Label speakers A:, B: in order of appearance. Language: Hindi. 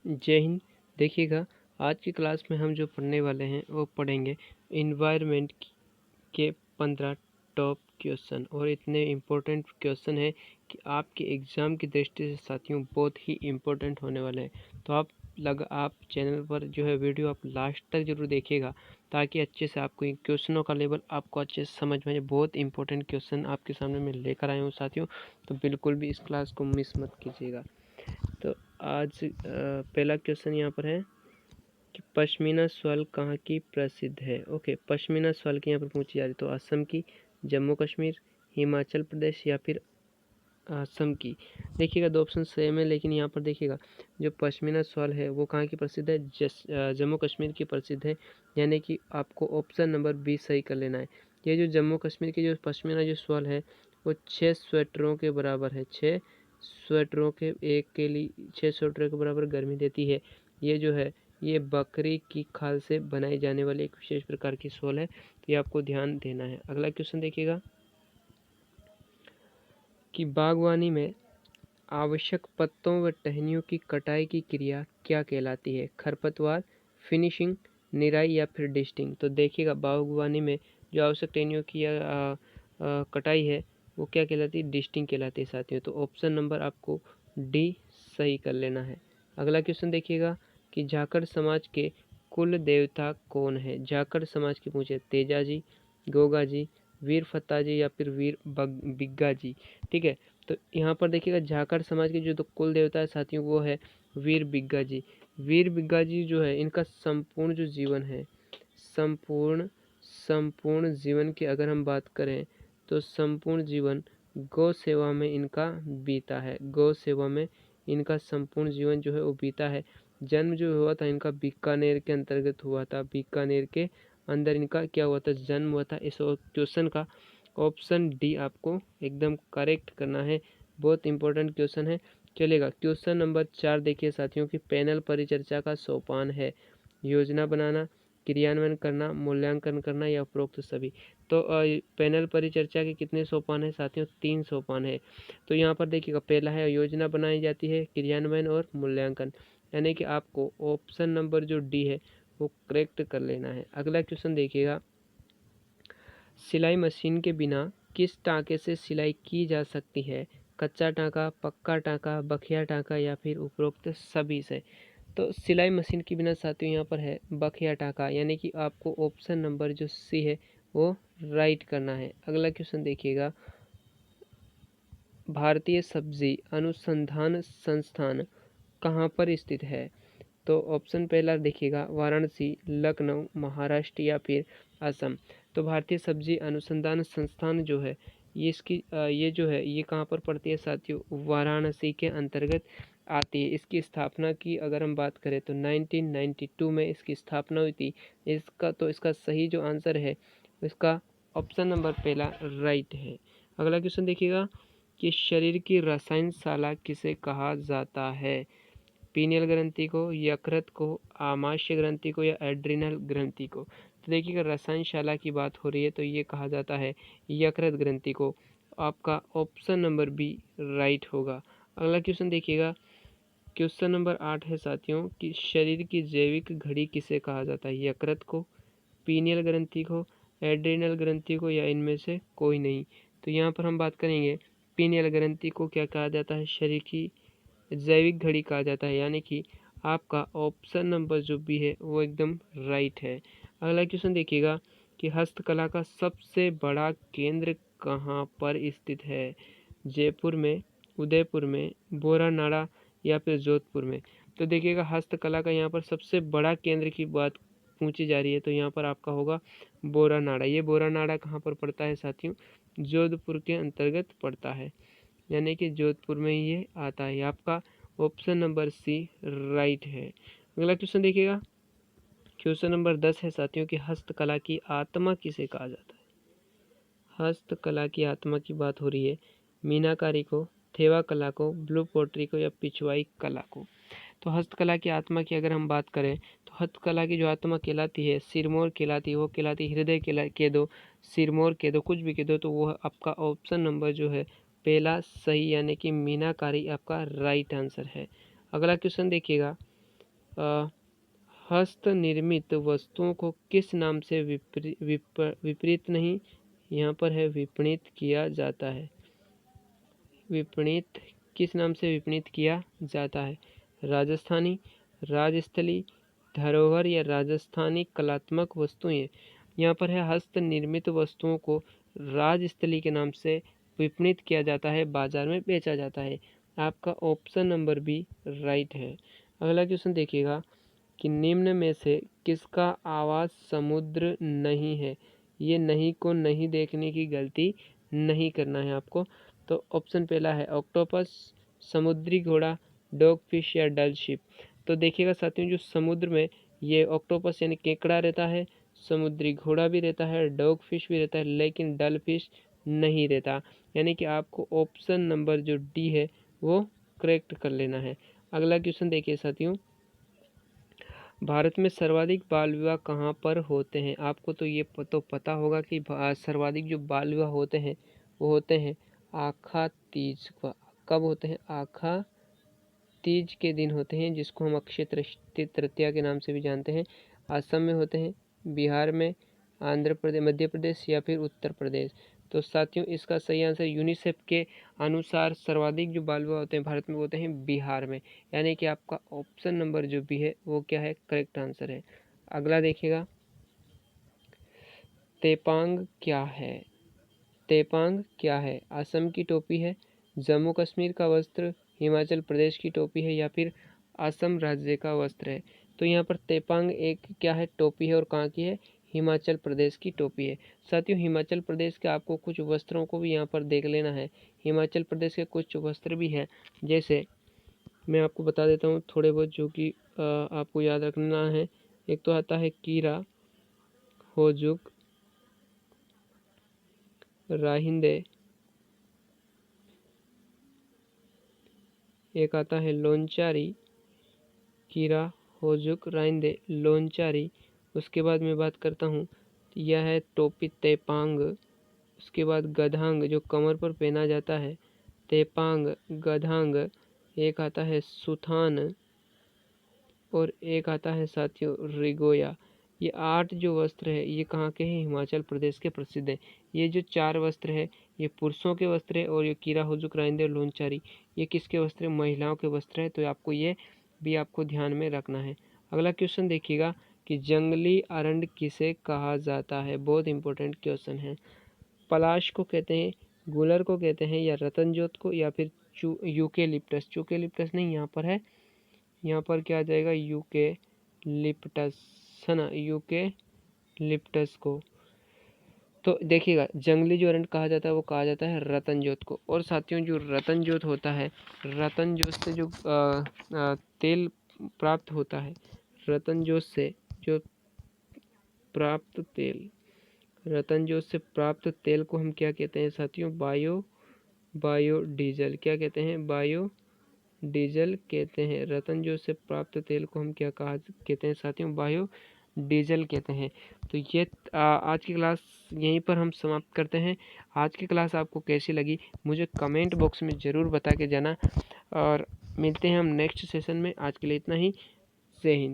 A: जय हिंद। देखिएगा, आज की क्लास में हम जो पढ़ने वाले हैं वो पढ़ेंगे इन्वायरमेंट के 15 टॉप क्वेश्चन। और इतने इम्पोर्टेंट क्वेश्चन है कि आपके एग्ज़ाम की दृष्टि से साथियों बहुत ही इम्पोर्टेंट होने वाले हैं। तो आप चैनल पर जो है वीडियो आप लास्ट तक जरूर देखिएगा, ताकि अच्छे से आपको इन क्वेश्चनों का लेवल आपको अच्छे से समझ में आए। बहुत इंपॉर्टेंट क्वेश्चन आपके सामने मैं लेकर आया हूँ साथियों, तो बिल्कुल भी इस क्लास को मिस मत कीजिएगा। तो आज पहला क्वेश्चन यहाँ पर है कि पश्मीना शॉल कहाँ की प्रसिद्ध है। ओके, पश्मीना शॉल की यहाँ पर पूछी जा रही, तो असम की, जम्मू कश्मीर, हिमाचल प्रदेश या फिर असम की। देखिएगा, दो ऑप्शन सेम है, लेकिन यहाँ पर देखिएगा जो पश्मीना शॉल है वो कहाँ की प्रसिद्ध है, जम्मू कश्मीर की प्रसिद्ध है। यानी कि आपको ऑप्शन नंबर बी सही कर लेना है। ये जो जम्मू कश्मीर की जो पश्मीना जो शॉल है वो 6 स्वेटरों के बराबर है। 6 स्वेटरों के एक के लिए 6 स्वेटरों के बराबर गर्मी देती है। ये जो है ये बकरी की खाल से बनाई जाने वाली एक विशेष प्रकार की शॉल है, तो ये आपको ध्यान देना है। अगला क्वेश्चन देखिएगा कि बागवानी में आवश्यक पत्तों व टहनियों की कटाई की क्रिया क्या कहलाती है। खरपतवार, फिनिशिंग, निराई या फिर डिस्टिंग। तो देखिएगा, बागवानी में जो आवश्यक टहनियों की कटाई है वो क्या कहलाती है, डिस्टिंग कहलाती है साथियों। तो ऑप्शन नंबर आपको डी सही कर लेना है। अगला क्वेश्चन देखिएगा कि झाकड़ समाज के कुल देवता कौन है। झाकड़ समाज के पूछे तेजा जी, गोगा जी, वीर फत्ता जी या फिर वीर बिग्गा जी। ठीक है, तो यहाँ पर देखिएगा झाकड़ समाज के जो कुल देवता है साथियों वो है वीर बिग्गा जी। वीर बिग्गा जी जो है इनका संपूर्ण जो जीवन है, संपूर्ण जीवन की अगर हम बात करें तो संपूर्ण जीवन गौ सेवा में इनका बीता है। गौ सेवा में इनका संपूर्ण जीवन जो है वो बीता है। जन्म जो हुआ था इनका बीकानेर के अंतर्गत हुआ था। बीकानेर के अंदर इनका क्या हुआ था, जन्म हुआ था। इस क्वेश्चन का ऑप्शन डी आपको एकदम करेक्ट करना है। बहुत इंपॉर्टेंट क्वेश्चन है। चलेगा, क्वेश्चन नंबर 4 देखिए साथियों की पैनल परिचर्चा का सोपान है। योजना बनाना, क्रियान्वयन करना, मूल्यांकन करना या उपरोक्त सभी। तो पैनल परिचर्चा के कितने सोपान है साथियों, 3 सोपान है। तो यहाँ पर देखिएगा, पहला है योजना बनाई जाती है, क्रियान्वयन और मूल्यांकन। यानी कि आपको ऑप्शन नंबर जो डी है वो करेक्ट कर लेना है। अगला क्वेश्चन देखिएगा, सिलाई मशीन के बिना किस टाँके से सिलाई की जा सकती है। कच्चा टाँका, पक्का टाँका, बखिया टाँका या फिर उपरोक्त सभी से। तो सिलाई मशीन के बिना साथियों यहाँ पर है बखिया टाँका, यानी कि आपको ऑप्शन नंबर जो सी है वो राइट करना है। अगला क्वेश्चन देखिएगा, भारतीय सब्जी अनुसंधान संस्थान कहाँ पर स्थित है। तो ऑप्शन पहला देखिएगा, वाराणसी, लखनऊ, महाराष्ट्र या फिर असम। तो भारतीय सब्जी अनुसंधान संस्थान जो है ये जो है ये कहाँ पर पड़ती है साथियों, वाराणसी के अंतर्गत आती है। इसकी स्थापना की अगर हम बात करें तो 1992 में इसकी स्थापना हुई थी। इसका सही जो आंसर है इसका ऑप्शन नंबर पहला राइट है। अगला क्वेश्चन देखिएगा कि शरीर की रसायनशाला किसे कहा जाता है। पीनियल ग्रंथि को, यकृत को, आमाशय ग्रंथि को या एड्रिनल ग्रंथि को। तो देखिएगा, रसायनशाला की बात हो रही है तो ये कहा जाता है यकृत ग्रंथि को। आपका ऑप्शन नंबर बी राइट होगा। अगला क्वेश्चन देखिएगा, क्वेश्चन नंबर 8 है साथियों कि शरीर की जैविक घड़ी किसे कहा जाता है। यकृत को, पीनियल ग्रंथि को, एड्रिनल ग्रंथि को या इनमें से कोई नहीं। तो यहाँ पर हम बात करेंगे पीनियल ग्रंथि को क्या कहा जाता है, शरीर की जैविक घड़ी कहा जाता है। यानी कि आपका ऑप्शन नंबर जो बी है वो एकदम राइट है। अगला क्वेश्चन देखिएगा कि हस्तकला का सबसे बड़ा केंद्र कहाँ पर स्थित है। जयपुर में, उदयपुर में, बोरानाड़ा या फिर जोधपुर में। तो देखिएगा, हस्तकला का यहाँ पर सबसे बड़ा केंद्र की बात पूछी जा रही है, तो यहाँ पर आपका होगा बोरानाड़ा। ये बोरानाड़ा कहाँ पर पड़ता है साथियों, जोधपुर के अंतर्गत पड़ता है। यानी कि जोधपुर में ही ये आता है। आपका ऑप्शन नंबर सी राइट है। अगला क्वेश्चन देखिएगा, क्वेश्चन नंबर 10 है साथियों कि हस्तकला की आत्मा किसे कहा जाता है। हस्तकला की आत्मा की बात हो रही है मीनाकारी को, थेवा कला को, ब्लू पोट्री को या पिछवाई कला को। तो हस्तकला की आत्मा की अगर हम बात करें तो हस्तकला की जो आत्मा कहलाती है सिरमौर कहलाती है। वो कहलाती है हृदय के दो, सिरमौर के दो, कुछ भी कह दो, तो वो आपका ऑप्शन नंबर जो है पहला सही, यानी कि मीनाकारी आपका राइट आंसर है। अगला क्वेश्चन देखिएगा हस्त निर्मित वस्तुओं को किस नाम से विपरीत नहीं, यहाँ पर है विपणित किया जाता है। विपणित किस नाम से विपणित किया जाता है? राजस्थानी, राजस्थली, धरोहर या राजस्थानी कलात्मक वस्तुएं। यहाँ पर है हस्त निर्मित वस्तुओं को राजस्थली के नाम से विपणित किया जाता है, बाजार में बेचा जाता है। आपका ऑप्शन नंबर बी राइट है। अगला क्वेश्चन देखिएगा कि निम्न में से किसका आवाज समुद्र नहीं है? ये नहीं को नहीं देखने की गलती नहीं करना है आपको। तो ऑप्शन पहला है ऑक्टोपस, समुद्री घोड़ा, डॉग फिश या डल शिप। तो देखिएगा साथियों, जो समुद्र में ये ऑक्टोपस यानी केकड़ा रहता है, समुद्री घोड़ा भी रहता है, डॉग फिश भी रहता है, लेकिन डल फिश नहीं रहता। यानी कि आपको ऑप्शन नंबर जो डी है वो करेक्ट कर लेना है। अगला क्वेश्चन देखिए साथियों, भारत में सर्वाधिक बाल विवाह कहाँ पर होते हैं? आपको तो ये तो पता होगा कि सर्वाधिक जो बाल विवाह होते हैं वो होते हैं आखा तीज। कब होते हैं? आखा तीज के दिन होते हैं, जिसको हम अक्षय तृतीया के नाम से भी जानते हैं। असम में होते हैं, बिहार में, आंध्र प्रदेश, मध्य प्रदेश या फिर उत्तर प्रदेश। तो साथियों, इसका सही आंसर यूनिसेफ के अनुसार सर्वाधिक जो बाल विवाह होते हैं भारत में होते हैं बिहार में। यानी कि आपका ऑप्शन नंबर जो भी है वो क्या है? करेक्ट आंसर है। अगला देखिएगा, तेपांग क्या है? तेपांग क्या है? असम की टोपी है, जम्मू कश्मीर का वस्त्र, हिमाचल प्रदेश की टोपी है या फिर असम राज्य का वस्त्र है? तो यहाँ पर तेपांग एक क्या है? टोपी है, और कहाँ की है? हिमाचल प्रदेश की टोपी है। साथियों, हिमाचल प्रदेश के आपको कुछ वस्त्रों को भी यहाँ पर देख लेना है। हिमाचल प्रदेश के कुछ वस्त्र भी है, जैसे मैं आपको बता देता हूँ थोड़े बहुत, जो कि आपको याद रखना है। एक तो आता है कीरा, होजुक, राहिंदे, एक आता है लोंचारी, कीरा, होजुक, राइंदे, लोंचारी। उसके बाद मैं बात करता हूँ, यह है टोपी तेपांग। उसके बाद गधांग, जो कमर पर पहना जाता है, तेपांग, गधांग। एक आता है सुथान, और एक आता है साथियों रिगोया। ये 8 जो वस्त्र है ये कहाँ के हैं? हिमाचल प्रदेश के प्रसिद्ध हैं। ये जो 4 वस्त्र है ये पुरुषों के वस्त्र है, और ये कीरा, हुजुक, राइंदे और लोंचारी ये किसके वस्त्र है? महिलाओं के वस्त्र है। तो आपको ये भी आपको ध्यान में रखना है। अगला क्वेश्चन देखिएगा कि जंगली अरंड किसे कहा जाता है? बहुत इंपॉर्टेंट क्वेश्चन है। पलाश को कहते हैं, गुलर को कहते हैं, या रतनजोत को, या फिर यूकेलिप्टस। यूकेलिप्टस नहीं, यहाँ पर है, यहाँ पर क्या आ जाएगा? यूकेलिप्टस है ना, यूकेलिप्टस को। तो देखिएगा, जंगली जो अरंड कहा जाता है वो कहा जाता है रतनजोत को। और साथियों, जो रतनजोत होता है, रतनजोत से जो तेल प्राप्त होता है, रतनजोत से जो प्राप्त तेल, रतनजोत से प्राप्त तेल को हम क्या कहते हैं साथियों? बायोडीजल। क्या कहते हैं? बायोडीजल कहते हैं। रतनजोत से प्राप्त तेल को हम क्या कहते हैं साथियों? बायोडीजल कहते हैं। तो ये आज की क्लास यहीं पर हम समाप्त करते हैं। आज की क्लास आपको कैसी लगी मुझे कमेंट बॉक्स में ज़रूर बता के जाना, और मिलते हैं हम नेक्स्ट सेशन में। आज के लिए इतना ही। जय हिंद।